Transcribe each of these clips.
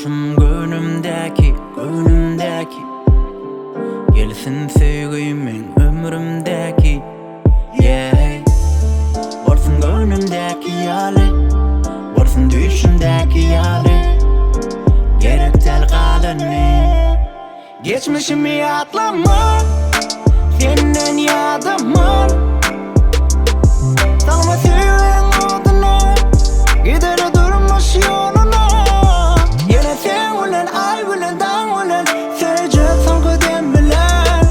Boşum gönlümdeki gelsin sevgimin ömrümdeki yeah. Bolsun gönlümdeki yali, bolsun düşümdeki yali, gerek tel kalını. Geçmişimi atlama, senden yadımın. Salma sevin odunu, gider durmuş yoluna. Yine sen ulan, ay ulan, dağ ulan, sevece son kudem bilen.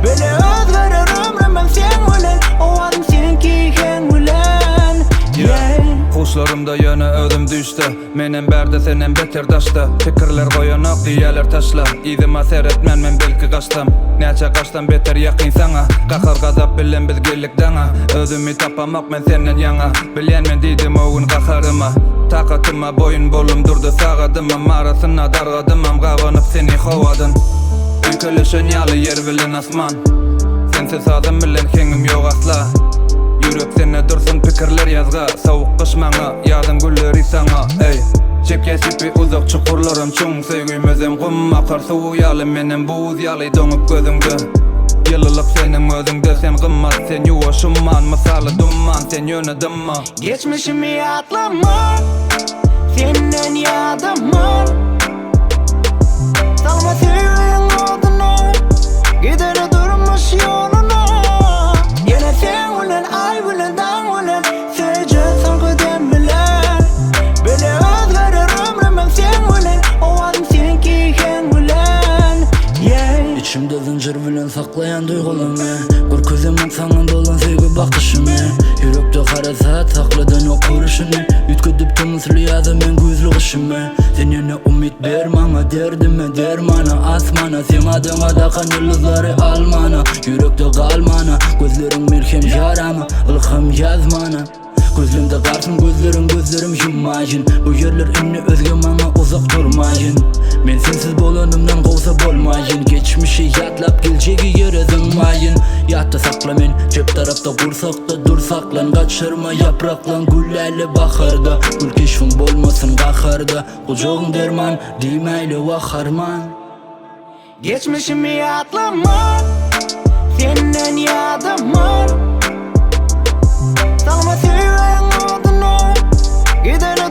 Böyle özverir ömrüm sen ulan, o adım senki hen ulan yeah. Kuşlarımda yana ödüm düştü. Menem berde senen beter daşta. Fikirler koyanak diyeler taşla. İzima seyretmen men belki kaçtam. Neçe kaçtan beter yakin sana. Kakar gazap bilen biz gellik dana. Ödümü tapamak men senden yana. Bilen men dedim o gün kakarıma. Takatıma boyun bolum durdu sağadıma. Marasına dargadımam kavanıp seni kovadın. Ülkeleşen yalı yer bilen asman. Sensiz adım bilen kengim yok asla. Yürek sene dursun pikirler yazga. Soğuk kış mana yadım gülleri sana ey. Çepke sipi uzak çukurlarım çoğun. Sevgim özüm kum akar soğuk yalı. Menem buz yalı donup gözümde. Yılılık senin özünde sen gımmat. Sen yuvaşımman misalı dumman. Sen yönedim ma. Geçmişimi atlama, senden yadımın. Salma sevin odunu, gider durmuş yoluna. Yine sen ulan, ay ulan, dağ ulan, sevece son kudem bilen. Böyle özverir ömrüm sen ulan, o adım senki hen ulan yeah. İçimde zincir bilen saklayan duygularımı, gözümün sanında olan sevgi bakışımı. Yürekte kara saat sakladan o kuruşunu, yütküdüp temizli yazım en gözlü kışımı. Sen yine umut vermana, derdime dermana, asmana. Sen adına dakan yıldızları almana, yürekte kalmana. Gözlerin merhem yarama, ılham yazmana. Gözümde karsın gözlerim yummayın. Bu yerler inni özge mana uzak durmayın. Men sensiz bolanımdan kovsa bolmayın. Geçmişi yatlap geleceği yere zınmayın. Yatta sakla men, cep tarafta kursakta dur saklan. Kaçırma yapraklan güllerle baharda. Gül keşfin bolmasın kaharda. Kucağın derman demeyle vaharman. Geçmişimi atlama, senden yadımın. Salma sevin odunu, gider